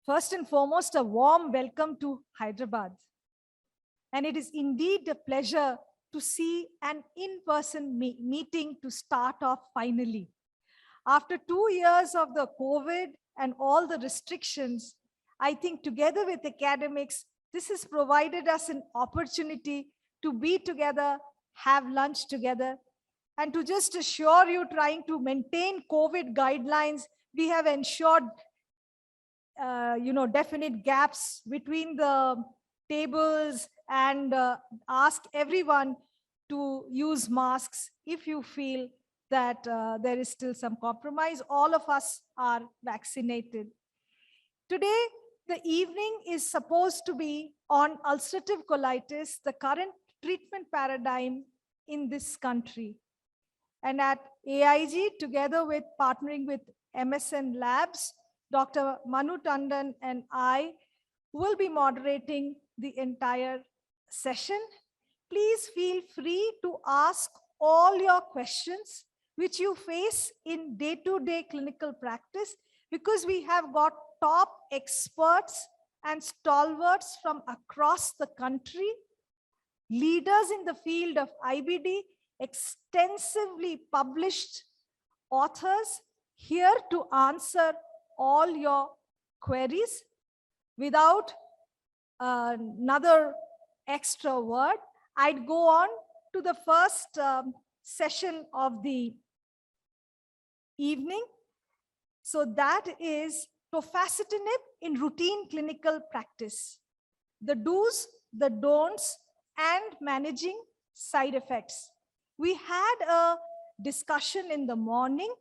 First and foremost, a warm welcome to Hyderabad. And it is indeed a pleasure to see an in-person meeting to start off finally. After 2 years of the COVID and all the restrictions, I think together with academics, this has provided us an opportunity to be together, have lunch together, and to just assure you, trying to maintain COVID guidelines, we have ensured definite gaps between the tables and ask everyone to use masks if you feel that there is still some compromise. All of us are vaccinated. Today, the evening is supposed to be on ulcerative colitis, the current treatment paradigm in this country. And at AIG, together with partnering with MSN Labs, Dr. Manu Tandon and I will be moderating the entire session. Please feel free to ask all your questions which you face in day-to-day clinical practice, because we have got top experts and stalwarts from across the country, leaders in the field of IBD, extensively published authors here to answer all your queries. Without another extra word, I'd go on to the first session of the evening. So that is Tofacitinib in routine clinical practice. The do's, the don'ts, and managing side effects. We had a discussion in the morning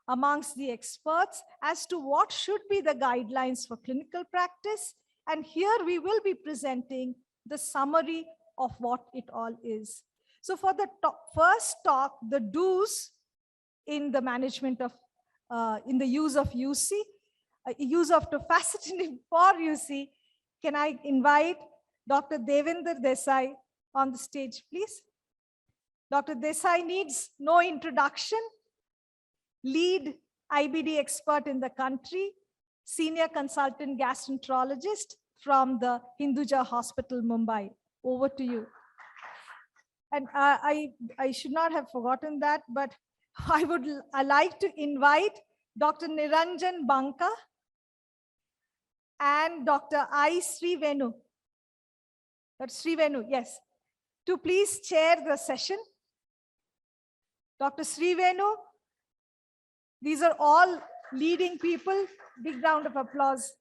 amongst the experts as to what should be the guidelines for clinical practice. And here we will be presenting the summary of what it all is. So for the first talk, the do's in the management of, in the use of UC, use of Tofacitinib for UC, can I invite Dr. Devender Desai on the stage, please? Dr. Desai needs no introduction. Lead IBD expert in the country, senior consultant gastroenterologist from the Hinduja Hospital, Mumbai. Over to you. And I should not have forgotten that, but I like to invite Dr. Niranjan Banka and Dr. I. Srivenu. Dr. Srivenu, yes, to please chair the session. Dr. Srivenu, these are all leading people. Big round of applause.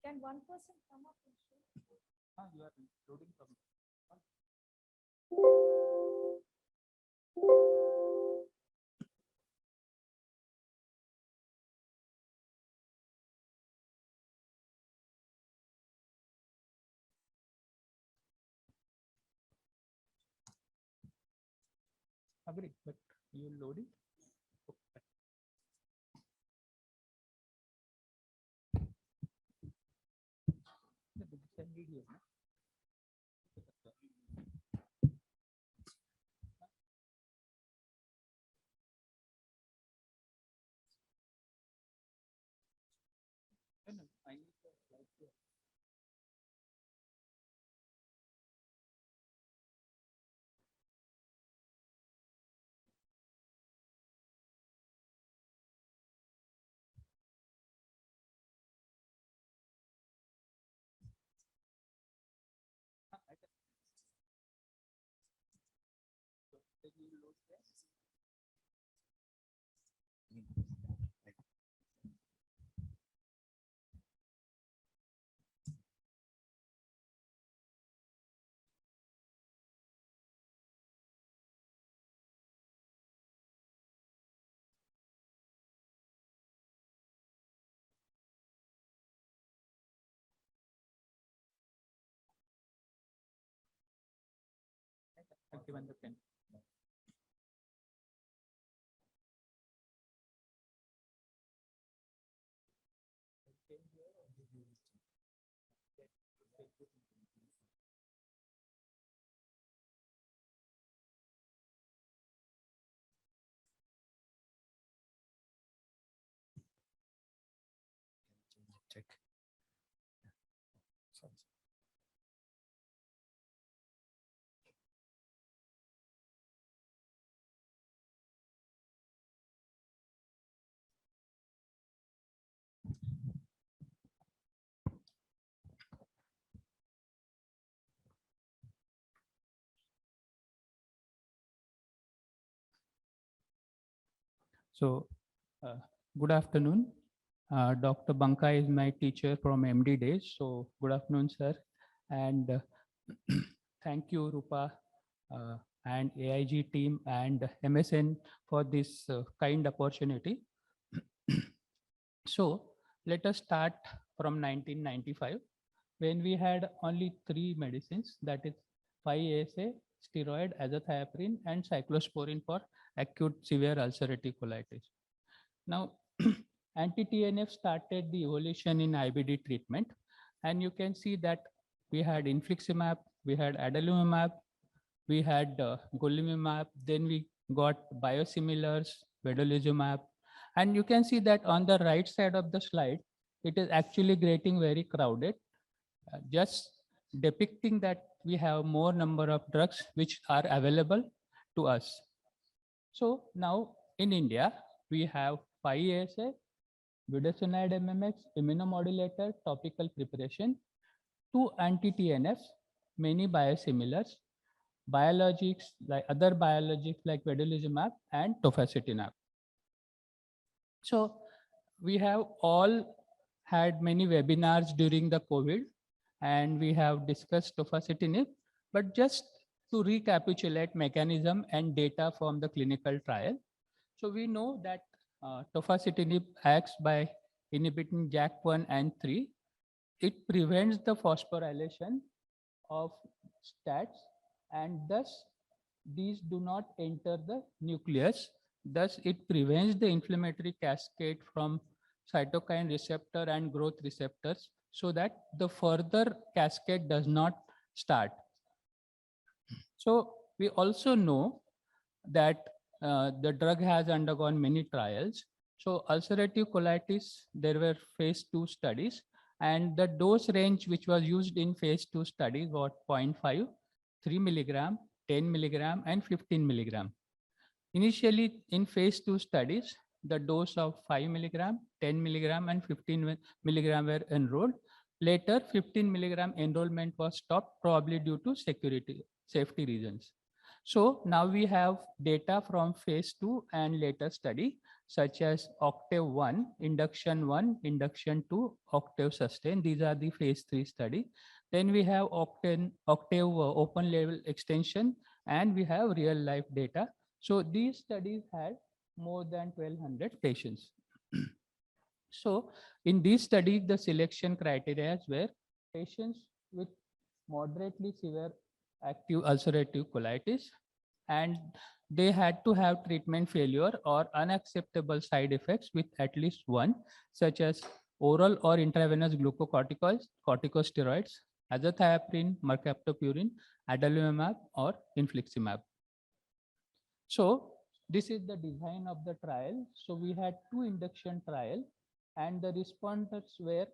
Can one person come up and show? You are loading from. Agree, but you loading? Okay. Video, no? I need the slide here. I've given the pen. So, uh, good afternoon. Dr. Banka is my teacher from MD days. So, good afternoon, sir. And thank you, Rupa, uh, and AIG team and MSN for this kind opportunity. So, let us start from 1995 when we had only three medicines, that is 5-ASA, steroid, azathioprine, and cyclosporin for acute severe ulcerative colitis. Now, anti-TNF started the evolution in IBD treatment, and you can see that we had infliximab, we had adalimumab, we had golimumab, then we got biosimilars, vedolizumab, and you can see that on the right side of the slide, it is actually getting very crowded, just depicting that we have more number of drugs which are available to us. So now in India, we have 5-ASA, budesonide MMX, immunomodulator, topical preparation, 2 anti-TNFs, many biosimilars, biologics like other biologics like vedolizumab and tofacitinib. So we have all had many webinars during the COVID, and we have discussed tofacitinib, but just to recapitulate mechanism and data from the clinical trial. So we know that tofacitinib acts by inhibiting JAK1 and 3. It prevents the phosphorylation of STATs, and thus these do not enter the nucleus. Thus, it prevents the inflammatory cascade from cytokine receptor and growth receptors so that the further cascade does not start. So we also know that the drug has undergone many trials. So ulcerative colitis, there were phase 2 studies, and the dose range which was used in phase 2 studies was 0.5, 3 milligram, 10 milligram, and 15 milligram. Initially in phase 2 studies, the dose of 5 milligram, 10 milligram, and 15 milligram were enrolled. Later, 15 milligram enrollment was stopped, probably due to safety reasons. So now we have data from phase 2 and later study, such as Octave 1, Induction 2, Octave Sustain. These are the phase 3 study. Then we have Octave open label extension, and we have real life data. So these studies had more than 1200 patients. So in these studies, the selection criteria were patients with moderately severe active ulcerative colitis, and they had to have treatment failure or unacceptable side effects with at least one, such as oral or intravenous glucocorticoids, corticosteroids, azathioprine, mercaptopurine, adalimumab, or infliximab. So this is the design of the trial. So we had 2 induction trial, and the responders were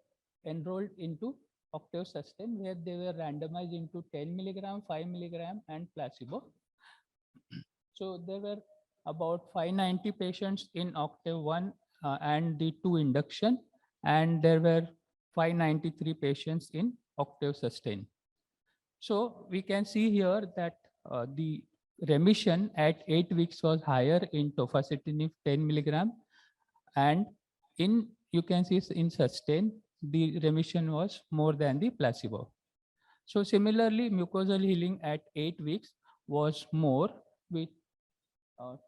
enrolled into Octave Sustain, where they were randomized into 10 milligram, 5 milligram, and placebo. So there were about 590 patients in Octave 1 and the 2 induction, and there were 593 patients in Octave Sustain. So we can see here that the remission at 8 weeks was higher in tofacitinib 10 milligram, and in you can see in Sustain the remission was more than the placebo. So similarly, mucosal healing at 8 weeks was more with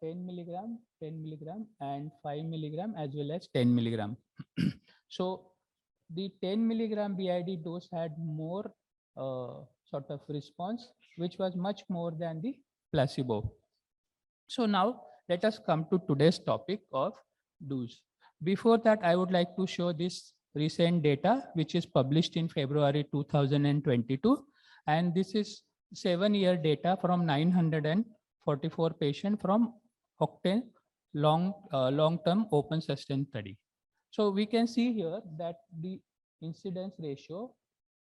10 milligram, 10 milligram, and 5 milligram, as well as 10 milligram. So the 10 milligram BID dose had more sort of response, which was much more than the placebo. So now let us come to today's topic of dose. Before that, I would like to show this recent data, which is published in February 2022. And this is 7-year data from 944 patients from Octane long-term open sustain study. So we can see here that the incidence ratio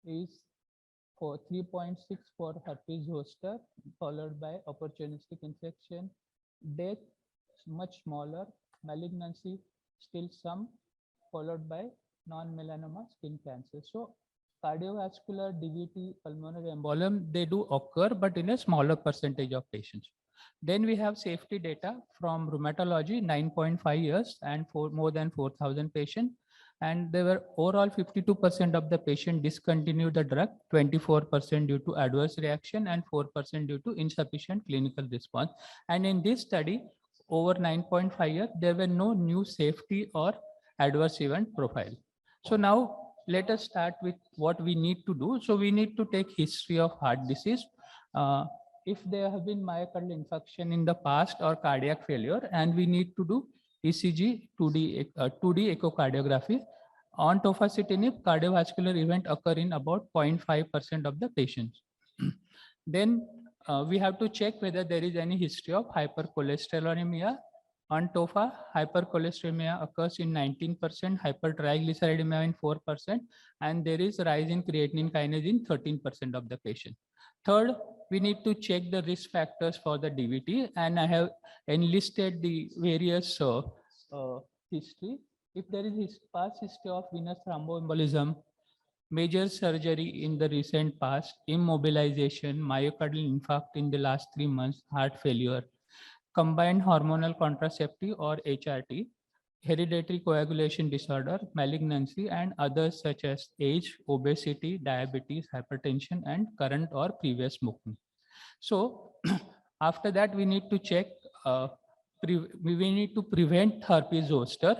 is for 3.6 for herpes zoster, followed by opportunistic infection, death much smaller, malignancy still some, followed by non-melanoma skin cancer. So cardiovascular, DVT, pulmonary embolism, they do occur, but in a smaller percentage of patients. Then we have safety data from rheumatology, 9.5 years and for more than 4,000 patients. And there were overall 52% of the patient discontinued the drug, 24% due to adverse reaction and 4% due to insufficient clinical response. And in this study, over 9.5 years, there were no new safety or adverse event profile. So now let us start with what we need to do. So we need to take history of heart disease. If there have been myocardial infarction in the past or cardiac failure, and we need to do ECG, 2D echocardiography. On tofacitinib, cardiovascular event occur in about 0.5% of the patients. Then we have to check whether there is any history of hypercholesterolemia. On tofa, hypercholesterolemia occurs in 19%, hypertriglyceridemia in 4%, and there is rise in creatinine kinase in 13% of the patient. Third, we need to check the risk factors for the DVT, and I have enlisted the various history. If there is past history of venous thromboembolism, major surgery in the recent past, immobilization, myocardial infarct in the last 3 months, heart failure, combined hormonal contraceptive or HRT, hereditary coagulation disorder, malignancy, and others such as age, obesity, diabetes, hypertension, and current or previous smoking. So after that, we need to check, we need to prevent herpes zoster.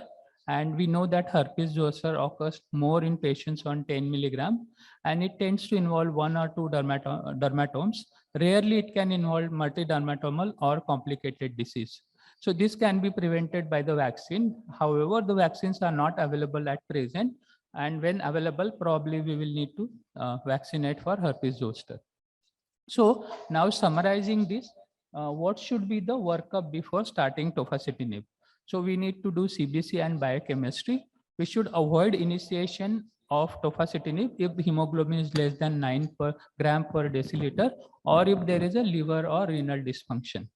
And we know that herpes zoster occurs more in patients on 10 milligram, and it tends to involve 1 or 2 dermatomes. Rarely it can involve multidermatomal or complicated disease. So this can be prevented by the vaccine. However, the vaccines are not available at present, and when available, probably we will need to vaccinate for herpes zoster. So now summarizing this, what should be the workup before starting tofacitinib? So we need to do CBC and biochemistry. We should avoid initiation of tofacitinib if the hemoglobin is less than 9 gram per deciliter, or if there is a liver or renal dysfunction.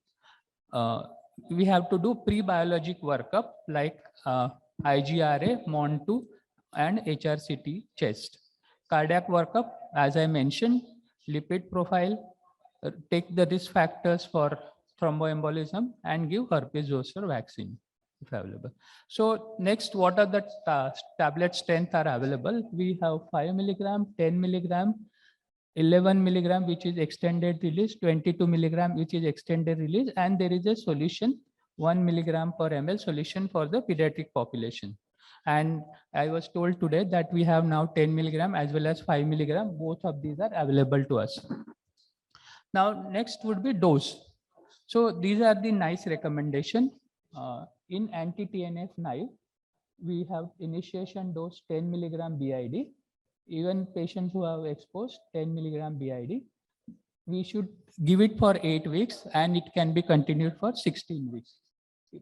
We have to do pre-biologic workup like IGRA, MON2, and HRCT chest. Cardiac workup, as I mentioned, lipid profile, take the risk factors for thromboembolism, and give herpes zoster vaccine if available. So next, what are the tablet strength are available? We have 5 milligram, 10 milligram, 11 milligram, which is extended release, 22 milligram, which is extended release, and there is a solution, 1 milligram per ml solution for the pediatric population. And I was told today that we have now 10 milligram as well as 5 milligram. Both of these are available to us. Now, next would be dose. So these are the nice recommendation. In anti-TNF naive, we have initiation dose 10 milligram BID. Even patients who have exposed 10 milligram BID, we should give it for 8 weeks, and it can be continued for 16 weeks.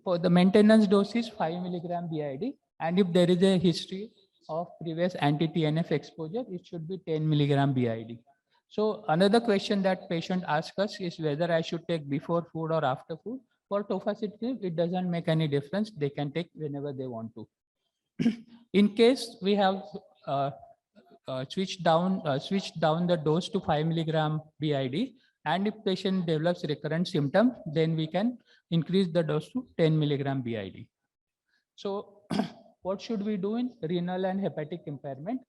For the maintenance dose is 5 milligram BID, and if there is a history of previous anti-TNF exposure, it should be 10 milligram BID. So another question that patient asks us is whether I should take before food or after food. For tofacitinib, it doesn't make any difference. They can take whenever they want to. In case we have switch down the dose to 5 milligram BID, and if patient develops recurrent symptom, then we can increase the dose to 10 milligram BID. So what should we do in renal and hepatic impairment?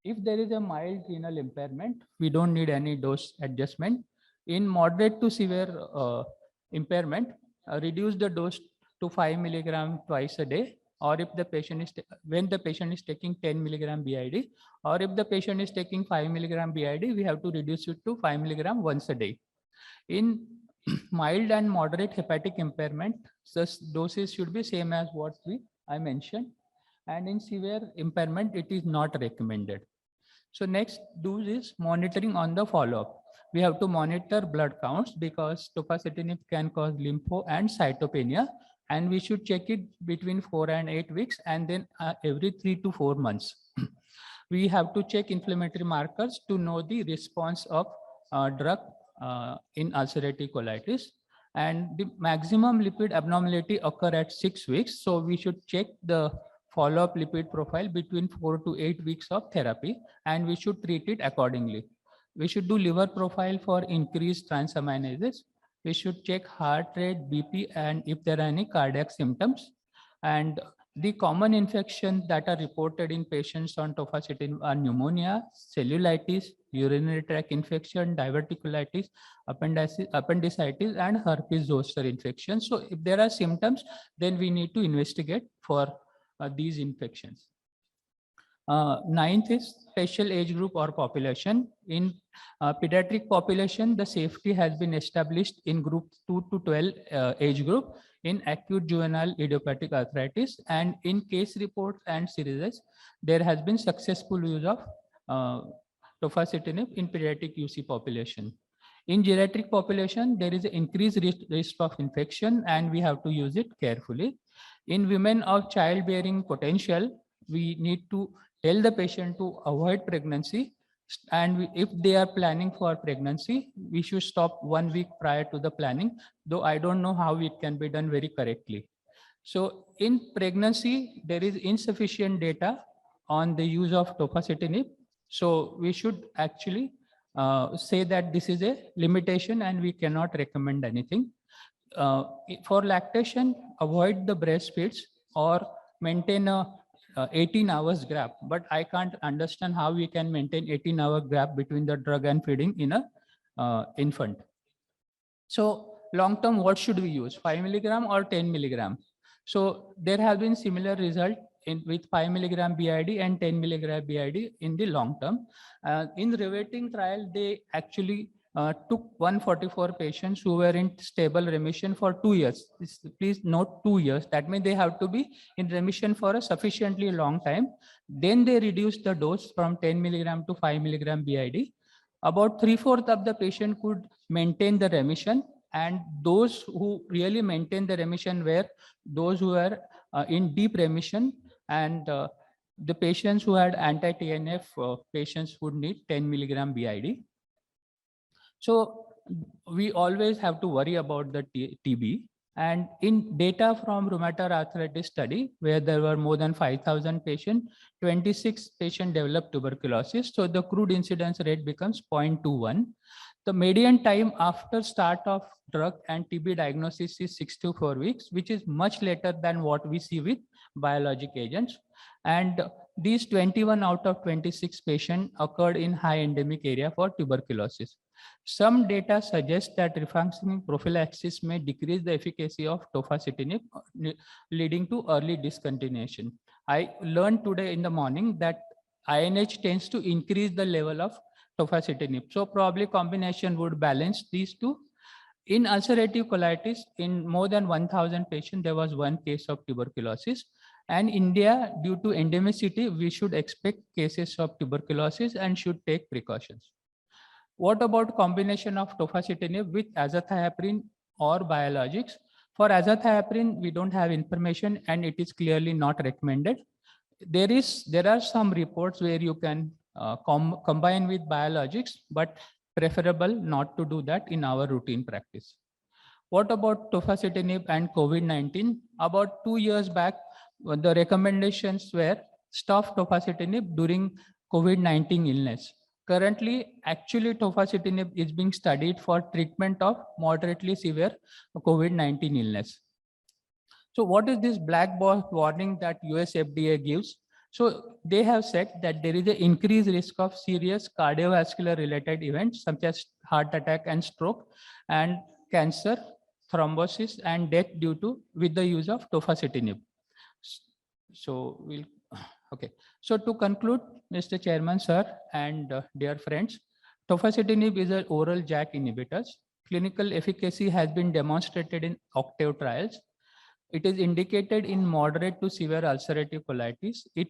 If there is a mild renal impairment, we don't need any dose adjustment. In moderate to severe impairment, reduce the dose to 5 milligram twice a day, or if the patient is when the patient is taking 10 milligram BID, or if the patient is taking 5 milligram BID, we have to reduce it to 5 milligram once a day. In mild and moderate hepatic impairment, the doses should be same as what I mentioned, and in severe impairment, it is not recommended. So next do is monitoring on the follow-up. We have to monitor blood counts because tofacitinib can cause lympho and cytopenia, and we should check it between 4 and 8 weeks, and then every 3 to 4 months. We have to check inflammatory markers to know the response of drug in ulcerative colitis. And the maximum lipid abnormality occur at 6 weeks. So we should check the follow-up lipid profile between 4 to 8 weeks of therapy, and we should treat it accordingly. We should do liver profile for increased transaminases. We should check heart rate, BP, and if there are any cardiac symptoms. And the common infections that are reported in patients on tofacitinib are pneumonia, cellulitis, urinary tract infection, diverticulitis, appendicitis, and herpes zoster infection. So if there are symptoms, then we need to investigate for these infections. Ninth is special age group or population. In pediatric population, the safety has been established in group 2 to 12 age group in acute juvenile idiopathic arthritis, and in case reports and series, there has been successful use of tofacitinib in pediatric UC population. In geriatric population, there is an increased risk of infection, and we have to use it carefully. In women of childbearing potential, we need to tell the patient to avoid pregnancy, and if they are planning for pregnancy, we should stop 1 week prior to the planning, though I don't know how it can be done very correctly. So in pregnancy, there is insufficient data on the use of tofacitinib. So we should actually say that this is a limitation and we cannot recommend anything. For lactation, avoid the breastfeeds or maintain a 18 hours gap. But I can't understand how we can maintain 18-hour gap between the drug and feeding in a infant. So long term, what should we use, 5 milligram or 10 milligram? So there have been similar result with 5 milligram BID and 10 milligram BID in the long term. In the riveting trial, they actually took 144 patients who were in stable remission for 2 years. Please note 2 years. That means they have to be in remission for a sufficiently long time. Then they reduced the dose from 10 milligram to 5 milligram BID. About 3/4 of the patient could maintain the remission, and those who really maintain the remission were those who were in deep remission, and the patients who had anti-TNF patients would need 10 milligram BID. So we always have to worry about the TB. And in data from rheumatoid arthritis study, where there were more than 5,000 patients, 26 patients developed tuberculosis. So the crude incidence rate becomes 0.21. The median time after start of drug and TB diagnosis is 6 to 4 weeks, which is much later than what we see with biologic agents. And these 21 out of 26 patients occurred in high endemic area for tuberculosis. Some data suggest that rifaximin prophylaxis may decrease the efficacy of tofacitinib, leading to early discontinuation. I learned today in the morning that INH tends to increase the level of tofacitinib. So probably combination would balance these two. In ulcerative colitis, in more than 1,000 patients, there was 1 case of tuberculosis. And India, due to endemicity, we should expect cases of tuberculosis and should take precautions. What about combination of tofacitinib with azathioprine or biologics? For azathioprine, we don't have information and it is clearly not recommended. There are some reports where you can combine with biologics, but preferable not to do that in our routine practice. What about tofacitinib and COVID-19? About 2 years back, the recommendations were stop tofacitinib during COVID-19 illness. Currently, actually, tofacitinib is being studied for treatment of moderately severe COVID-19 illness. So what is this black box warning that US FDA gives? So they have said that there is an increased risk of serious cardiovascular related events such as heart attack and stroke, and cancer, thrombosis, and death due to with the use of tofacitinib. So okay. So to conclude, Mr. Chairman, sir, and dear friends, tofacitinib is an oral JAK inhibitor. Clinical efficacy has been demonstrated in OCTAVE trials. It is indicated in moderate to severe ulcerative colitis. It